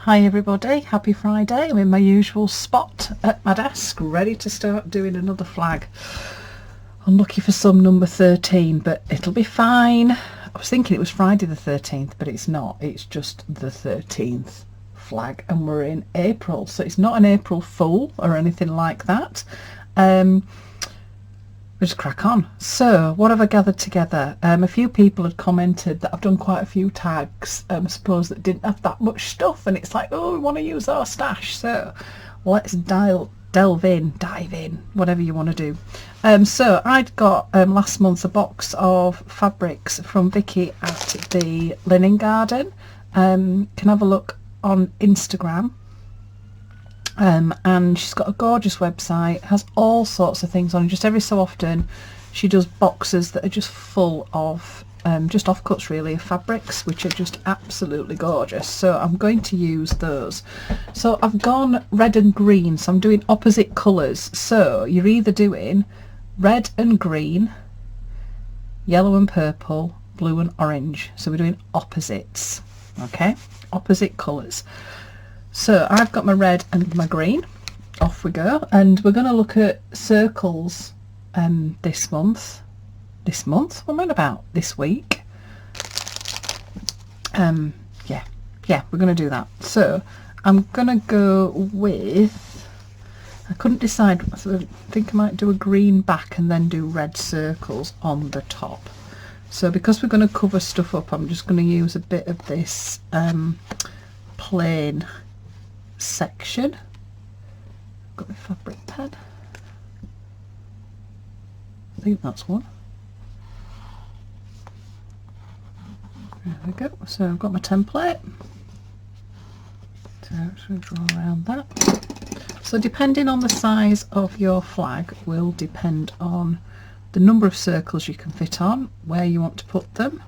Hi everybody, happy Friday. I'm in my usual spot at my desk, ready to start doing another flag. I'm lucky for some number 13, but it'll be fine. I was thinking it was Friday the 13th, but it's not. It's just the 13th flag, and we're in April, so it's not an April Fool or anything like that. We'll just crack on. So what have I gathered together? A few people had commented that I've done quite a few tags, I suppose, that didn't have that much stuff, and it's like, oh, we want to use our stash, so let's dive in, whatever you want to do. So I'd got last month a box of fabrics from Vicky at the Linen Garden. Can have a look on Instagram. And she's got a gorgeous website, has all sorts of things on. Just every so often she does boxes that are just full of just offcuts really of fabrics, which are just absolutely gorgeous. So I'm going to use those. So I've gone red and green, so I'm doing opposite colours. So you're either doing red and green, yellow and purple, blue and orange. So we're doing opposites, okay, opposite colours. So I've got my red and my green. Off we go, and we're going to look at circles this month. What am I about? This week. Yeah, we're going to do that. So I'm going to go with, I couldn't decide, so I think I might do a green back and then do red circles on the top. So because we're going to cover stuff up, I'm just going to use a bit of this plain section. Got my fabric pen. I think that's one. There we go. So I've got my template. So I'm just going to draw around that. So depending on the size of your flag will depend on the number of circles you can fit on, where you want to put them,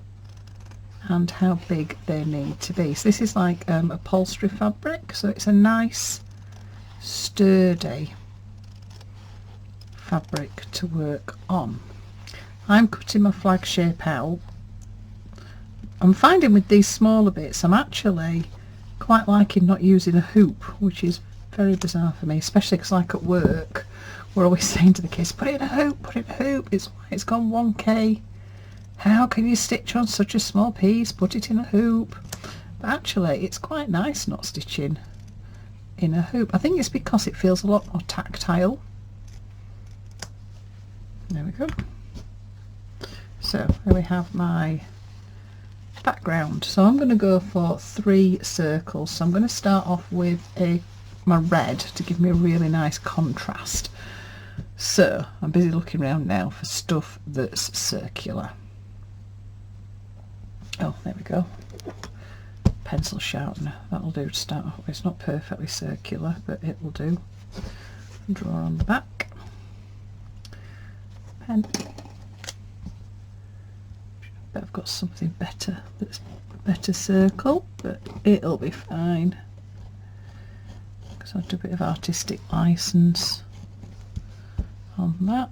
and how big they need to be. So this is like upholstery fabric, so it's a nice sturdy fabric to work on. I'm cutting my flag shape out. I'm finding with these smaller bits I'm actually quite liking not using a hoop, which is very bizarre for me, especially because like at work we're always saying to the kids, put it in a hoop, put it in a hoop, it's gone 1k. How can you stitch on such a small piece? Put it in a hoop. But actually it's quite nice not stitching in a hoop. I think it's because it feels a lot more tactile. There we go. So here we have my background. So I'm going to go for 3 circles. So I'm going to start off with my red to give me a really nice contrast. So I'm busy looking around now for stuff that's circular. Oh, there we go. Pencil sharpener, that'll do to start off with. It's not perfectly circular, but it will do. Draw on the back. Pen. Bet I've got something better that's better circle, but it'll be fine. Because I'll do a bit of artistic license on that.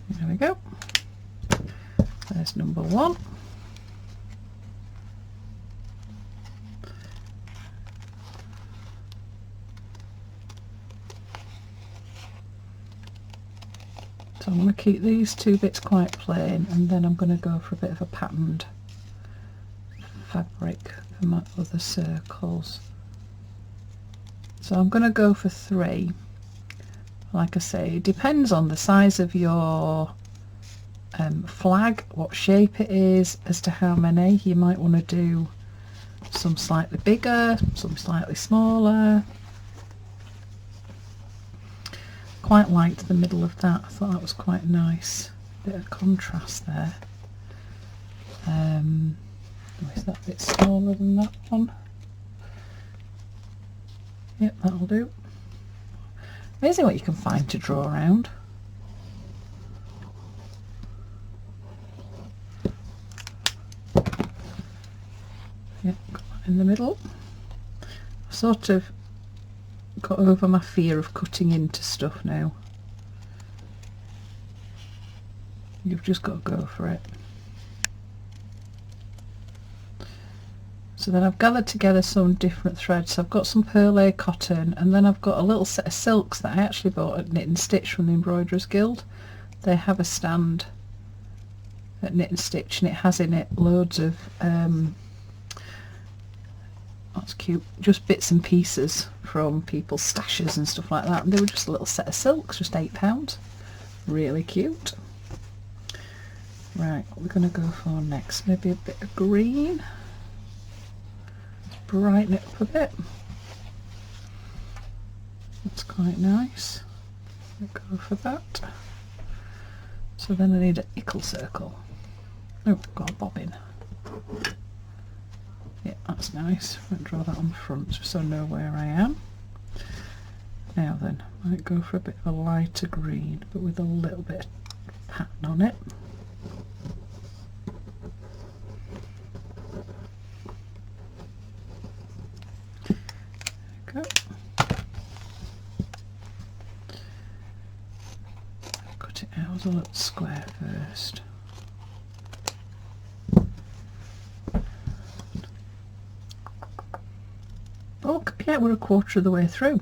There we go. There's number 1. So I'm going to keep these 2 bits quite plain, and then I'm going to go for a bit of a patterned fabric for my other circles. So I'm going to go for 3. Like I say, it depends on the size of your flag, what shape it is, as to how many. You might want to do some slightly bigger, some slightly smaller. Quite liked the middle of that. I thought that was quite nice. Bit of contrast there. Is that a bit smaller than that one? Yep, that'll do. Amazing what you can find to draw around. Yep, got that in the middle. I sort of got over my fear of cutting into stuff now. You've just got to go for it. So then I've gathered together some different threads. So I've got some Perlé cotton, and then I've got a little set of silks that I actually bought at Knit and Stitch from the Embroiderers Guild. They have a stand at Knit and Stitch, and it has in it loads of that's cute, just bits and pieces from people's stashes and stuff like that, and they were just a little set of silks, just £8. Really cute. Right, what we're going to go for next, maybe a bit of green, brighten it up a bit. That's quite nice. We'll go for that. So then I need an ickle circle. Oh, I've got a bobbin. Yeah, that's nice. I'll draw that on the front just so I know where I am. Now then, I might go for a bit of a lighter green, but with a little bit of pattern on it. There we go. Cut it out as a little square first. Oh, yeah, we're a quarter of the way through.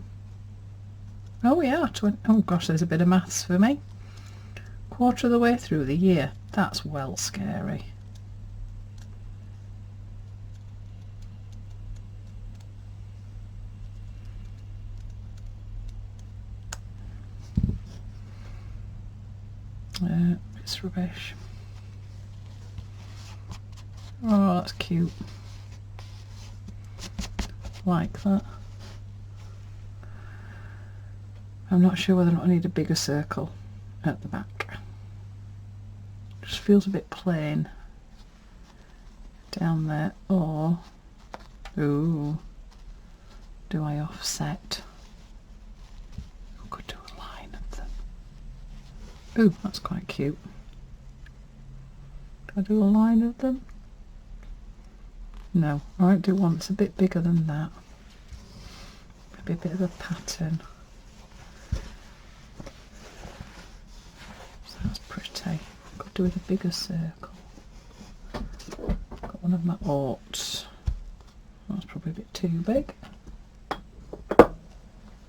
Oh, we are. Oh gosh, there's a bit of maths for me. Quarter of the way through the year. That's well scary. It's rubbish. Oh, that's cute. Like that. I'm not sure whether or not I need a bigger circle at the back. Just feels a bit plain down there. Or, ooh, do I offset? I could do a line of them. Ooh, that's quite cute. Do I do a line of them? No, I won't do one that's a bit bigger than that. Maybe a bit of a pattern. So that's pretty. Could do with a bigger circle. Got one of my oughts. That's probably a bit too big.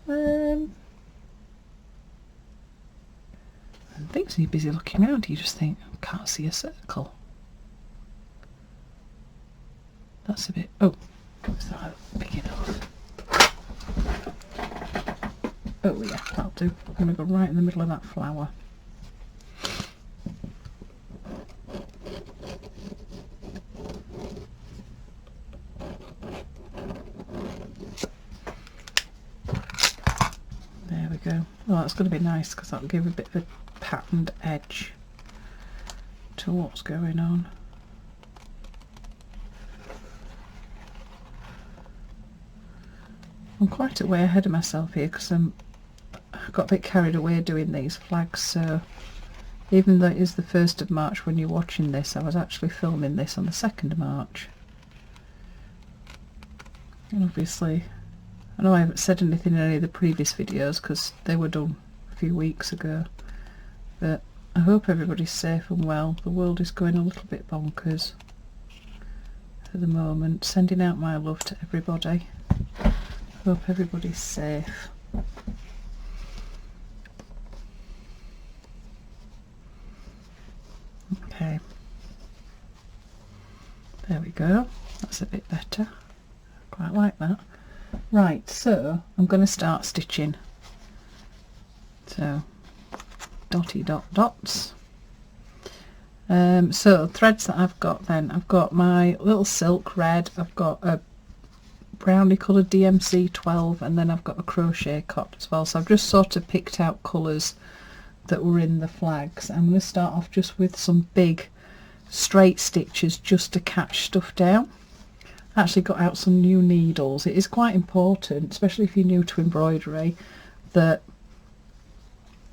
And things when you're busy looking around, you just think, I can't see a circle. That's a bit, oh, is that big enough? Oh yeah, that'll do. I'm going to go right in the middle of that flower. There we go. Oh, that's going to be nice because that'll give a bit of a patterned edge to what's going on. I'm quite a way ahead of myself here because I got a bit carried away doing these flags, so even though it is the 1st of March when you're watching this, I was actually filming this on the 2nd of March. And obviously, I know I haven't said anything in any of the previous videos because they were done a few weeks ago, but I hope everybody's safe and well. The world is going a little bit bonkers at the moment. Sending out my love to everybody. Hope everybody's safe. Okay, there we go. That's a bit better. Quite like that. Right, so I'm going to start stitching. So dotty dot dots. So threads that I've got then, I've got my little silk red, I've got a brownie coloured DMC 12, and then I've got a crochet cot as well. So I've just sort of picked out colours that were in the flags. I'm going to start off just with some big straight stitches just to catch stuff down. I actually got out some new needles. It is quite important, especially if you're new to embroidery, that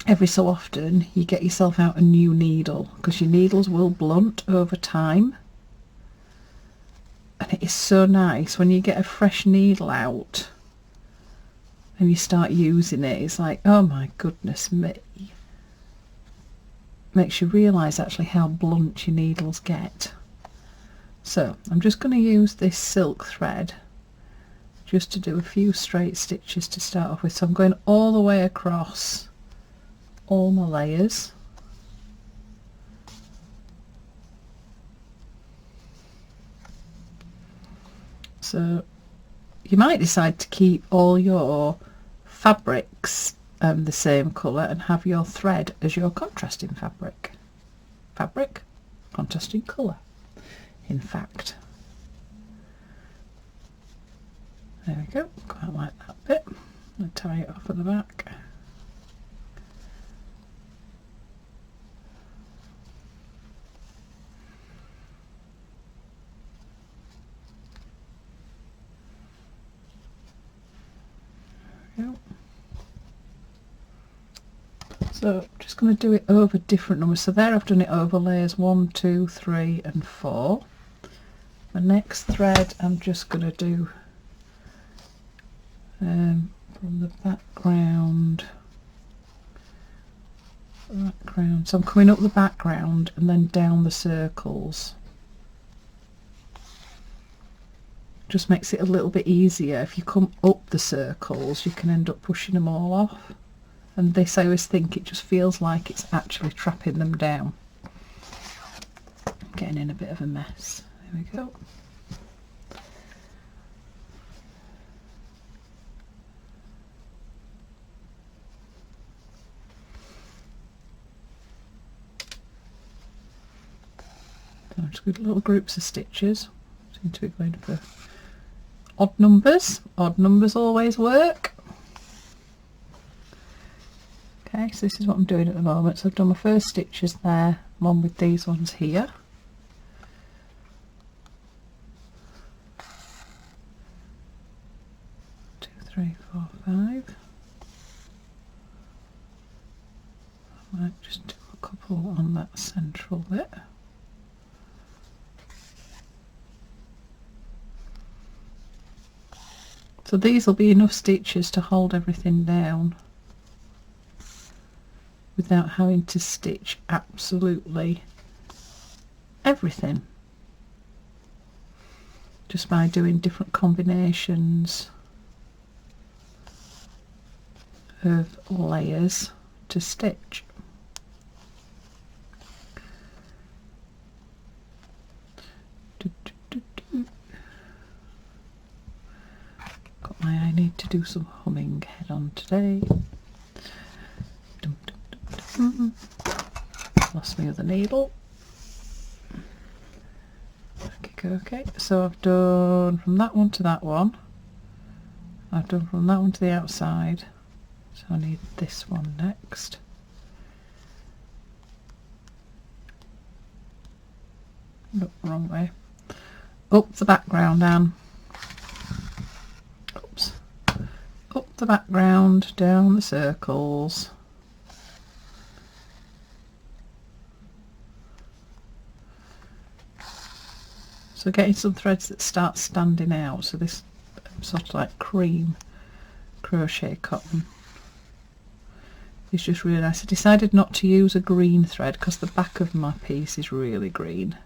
every so often you get yourself out a new needle, because your needles will blunt over time. And it is so nice when you get a fresh needle out and you start using it. It's like, oh my goodness me. Makes you realise actually how blunt your needles get. So I'm just going to use this silk thread just to do a few straight stitches to start off with. So I'm going all the way across all my layers. So you might decide to keep all your fabrics the same colour and have your thread as your contrasting fabric. Contrasting colour, in fact. There we go, quite like that bit. I'll tie it off at the back. There we go. So I'm just going to do it over different numbers. So there I've done it over layers 1, 2, 3 and 4. My next thread I'm just going to do from the background. So I'm coming up the background and then down the circles. Just makes it a little bit easier. If you come up the circles you can end up pushing them all off. And this, I always think, it just feels like it's actually trapping them down. I'm getting in a bit of a mess. There we go. So just good little groups of stitches. Seem to be going for odd numbers. Odd numbers always work. Okay, so this is what I'm doing at the moment. So I've done my first stitches there, one with these ones here. Two, three, four, five. I might just do a couple on that central bit. So these will be enough stitches to hold everything down without having to stitch absolutely everything, just by doing different combinations of layers to stitch. Got my I need to do some humming head on today. Lost my other needle. Okay, so I've done from that one to that one. I've done from that one to the outside. So I need this one next. Look, wrong way. Up the background, Anne. Oops. Up the background, down the circles. So getting some threads that start standing out. So this sort of like cream crochet cotton is just really nice. I decided not to use a green thread because the back of my piece is really green.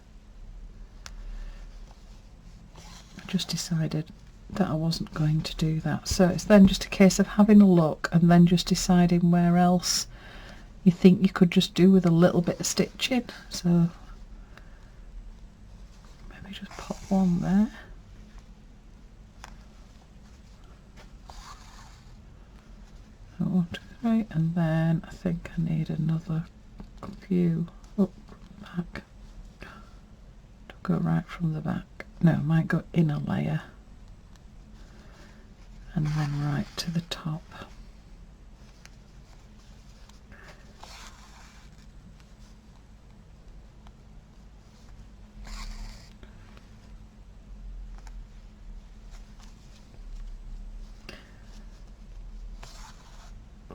I just decided that I wasn't going to do that. So it's then just a case of having a look and then just deciding where else you think you could just do with a little bit of stitching. So just pop one there. One, two, three, and then I think I need another few up back. Don't go right from the back. No, I might go in a layer and then right to the top.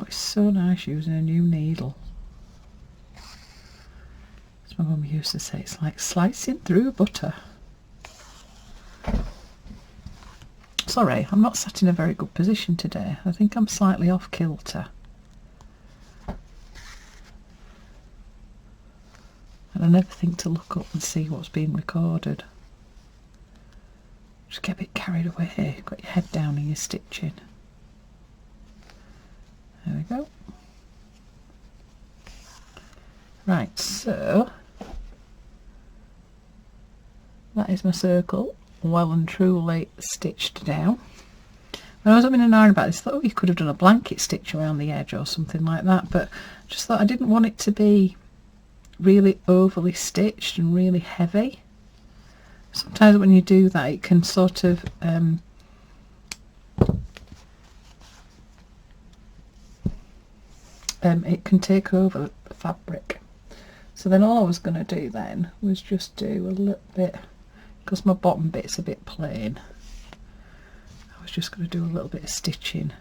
It's so nice using a new needle. As my mum used to say, it's like slicing through butter. Sorry, I'm not sat in a very good position today. I think I'm slightly off kilter. And I never think to look up and see what's being recorded. Just get a bit carried away. Got your head down in your stitching. There we go. Right, so that is my circle, well and truly stitched down. When I was up in an iron about this, I thought, oh, you could have done a blanket stitch around the edge or something like that, but I just thought I didn't want it to be really overly stitched and really heavy. Sometimes when you do that, it can sort of it can take over the fabric. So then all I was going to do then was just do a little bit, because my bottom bit's a bit plain, I was just going to do a little bit of stitching.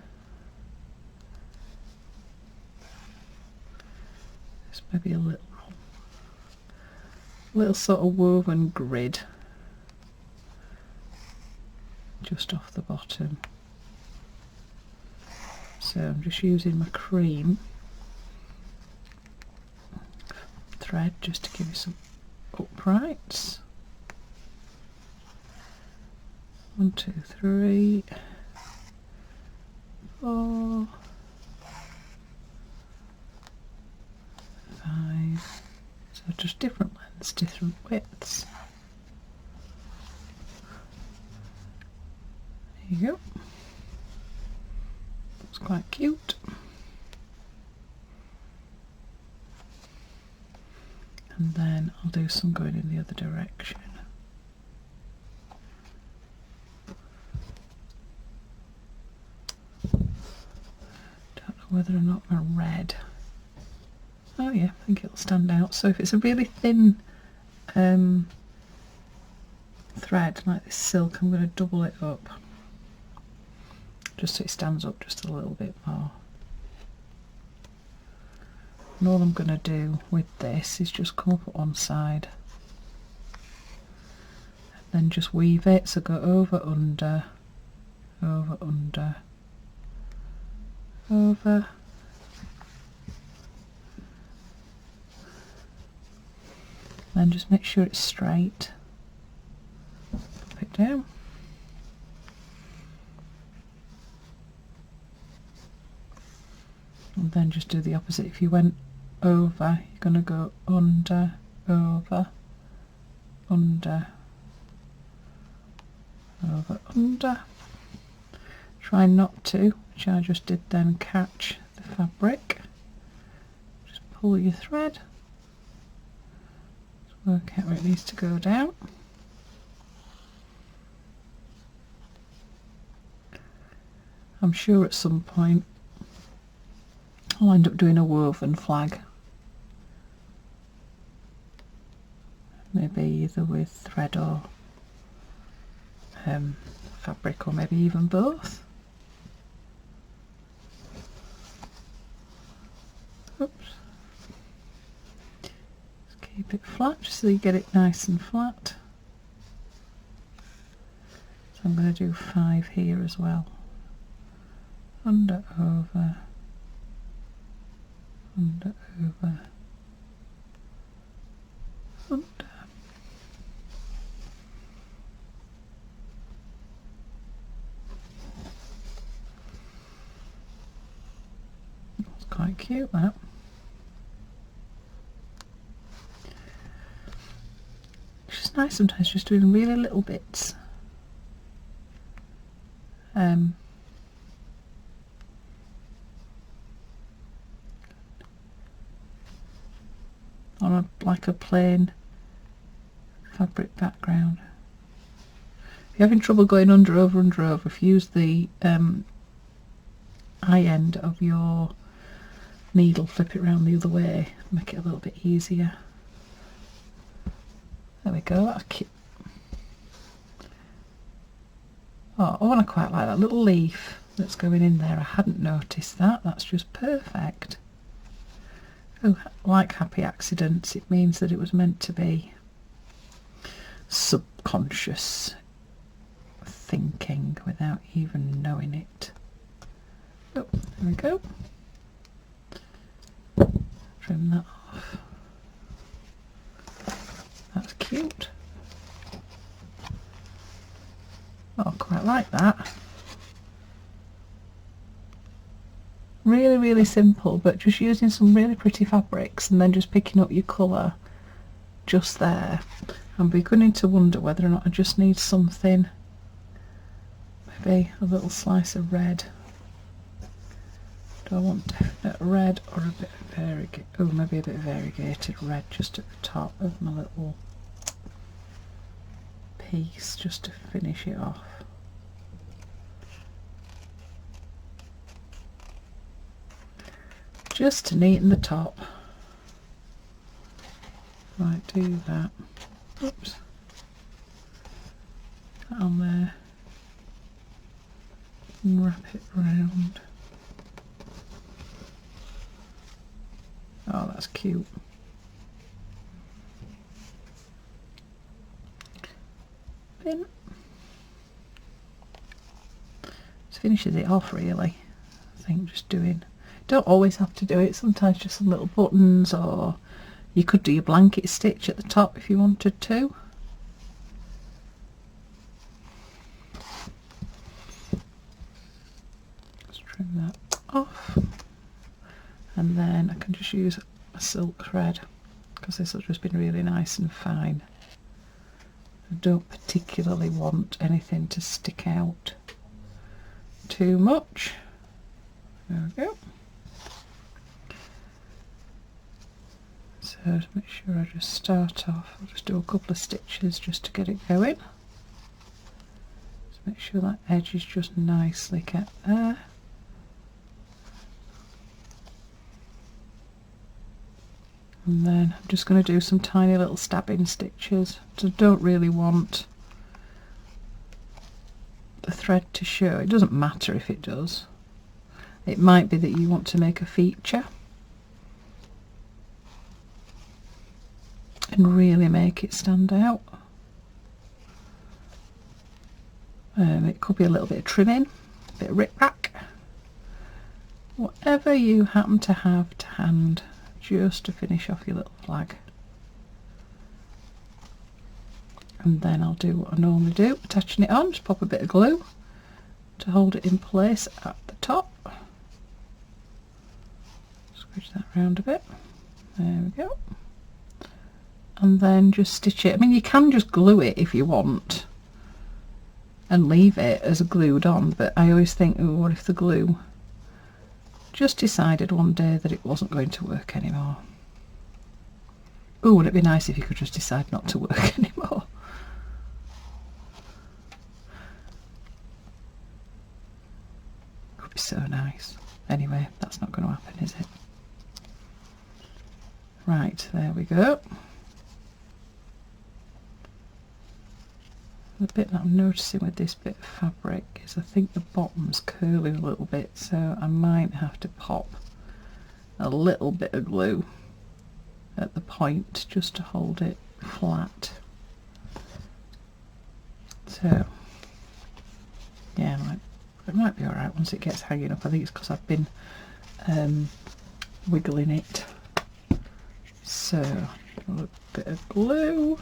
Just maybe a little sort of woven grid just off the bottom. So I'm just using my cream thread just to give you some uprights. 1, 2, 3, 4, 5. So just different lengths, different widths. There you go. That's quite cute. And then I'll do some going in the other direction. Don't know whether or not my red. Oh yeah, I think it'll stand out. So if it's a really thin thread like this silk, I'm going to double it up just so it stands up just a little bit more. And all I'm going to do with this is just come up at one side and then just weave it, so go over, under, over, under, over, then just make sure it's straight, pop it down, and then just do the opposite. If you went over, you're going to go under, over, under, over, under. Try not to, which I just did then, catch the fabric. Just pull your thread, just work out where it needs to go down. I'm sure at some point I'll end up doing a woven flag, maybe either with thread or fabric, or maybe even both. Oops. Just keep it flat just so you get it nice and flat. So I'm going to do 5 here as well. Under, over, under, over, under. That's quite cute, that. It's just nice sometimes just doing really little bits. On like a plain fabric background. If you're having trouble going under, over, under, over, if you use the eye end of your needle, flip it around the other way, make it a little bit easier. There we go, that's cute. Oh, I quite like that little leaf that's going in there. I hadn't noticed that. That's just perfect. Oh, like happy accidents, it means that it was meant to be subconscious thinking without even knowing it. Oh, there we go. Trim that off. That's cute. quite like that. Really, really simple, but just using some really pretty fabrics and then just picking up your colour just there. I'm beginning to wonder whether or not I just need something, maybe a little slice of red. Do I want definite red or a bit of variegated? Oh, maybe a bit of variegated red just at the top of my little piece, just to finish it off. Just to neaten the top. Right, do that. Oops. That on there. And wrap it round. Oh, that's cute. Pin. Just finishes it off really. I think just doing. Don't always have to do it, sometimes just some little buttons, or you could do your blanket stitch at the top if you wanted to. Let's trim that off, and then I can just use a silk thread because this has just been really nice and fine. I don't particularly want anything to stick out too much. There we go. So to make sure I just start off, I'll just do a couple of stitches just to get it going. Just make sure that edge is just nicely kept there. And then I'm just going to do some tiny little stabbing stitches. So I don't really want the thread to show. It doesn't matter if it does. It might be that you want to make a feature and really make it stand out. It could be a little bit of trimming, a bit of rip-rack, whatever you happen to have to hand, just to finish off your little flag. And then I'll do what I normally do, attaching it on, just pop a bit of glue to hold it in place at the top. Squish that round a bit, there we go. And then just stitch it. I mean, you can just glue it if you want and leave it as glued on, but I always think, oh, what if the glue just decided one day that it wasn't going to work anymore? Oh, would it be nice if you could just decide not to work anymore? Could be so nice. Anyway, that's not going to happen, is it? Right, there we go. The bit that I'm noticing with this bit of fabric is I think the bottom's curling a little bit, so I might have to pop a little bit of glue at the point just to hold it flat. So yeah, it might be alright once it gets hanging up. I think it's because I've been wiggling it. So a little bit of glue.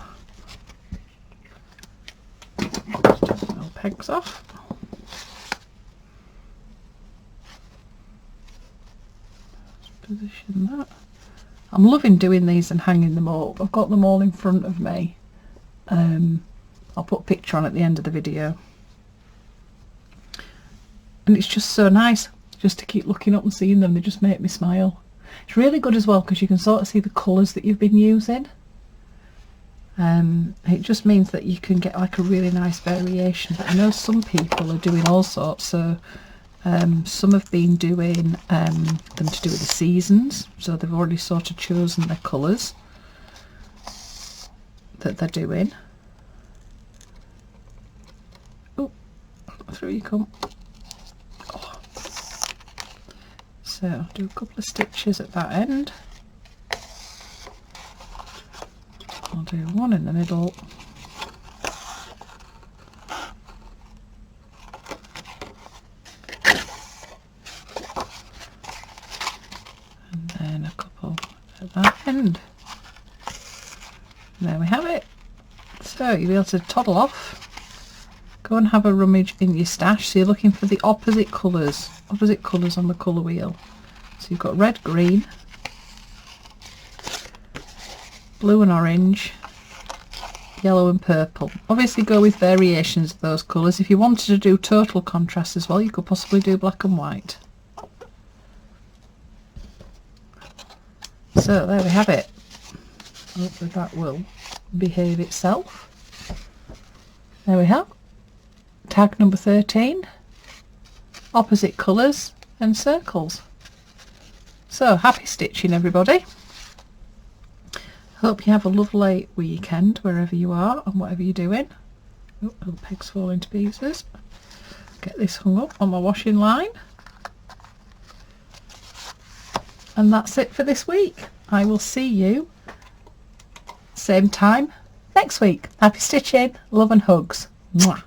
Just take the pegs off. Just position that. I'm loving doing these and hanging them up. I've got them all in front of me. I'll put a picture on at the end of the video. And it's just so nice just to keep looking up and seeing them. They just make me smile. It's really good as well because you can sort of see the colours that you've been using. It just means that you can get like a really nice variation. But I know some people are doing all sorts, so some have been doing them to do with the seasons, so they've already sort of chosen their colours that they're doing. Oh, through you come. Oh. So I'll do a couple of stitches at that end. I'll do one in the middle, and then a couple at that end. And there we have it. So you'll be able to toddle off, go and have a rummage in your stash. So you're looking for the opposite colours on the colour wheel. So you've got red, green, blue and orange, yellow and purple. Obviously go with variations of those colours. If you wanted to do total contrast as well, you could possibly do black and white. So there we have it. Hopefully that will behave itself. There we have tag number 13, opposite colours and circles. So happy stitching everybody. Hope you have a lovely weekend wherever you are and whatever you're doing. Oh, little peg's falling to pieces. Get this hung up on my washing line. And that's it for this week. I will see you same time next week. Happy stitching, love and hugs. Mwah.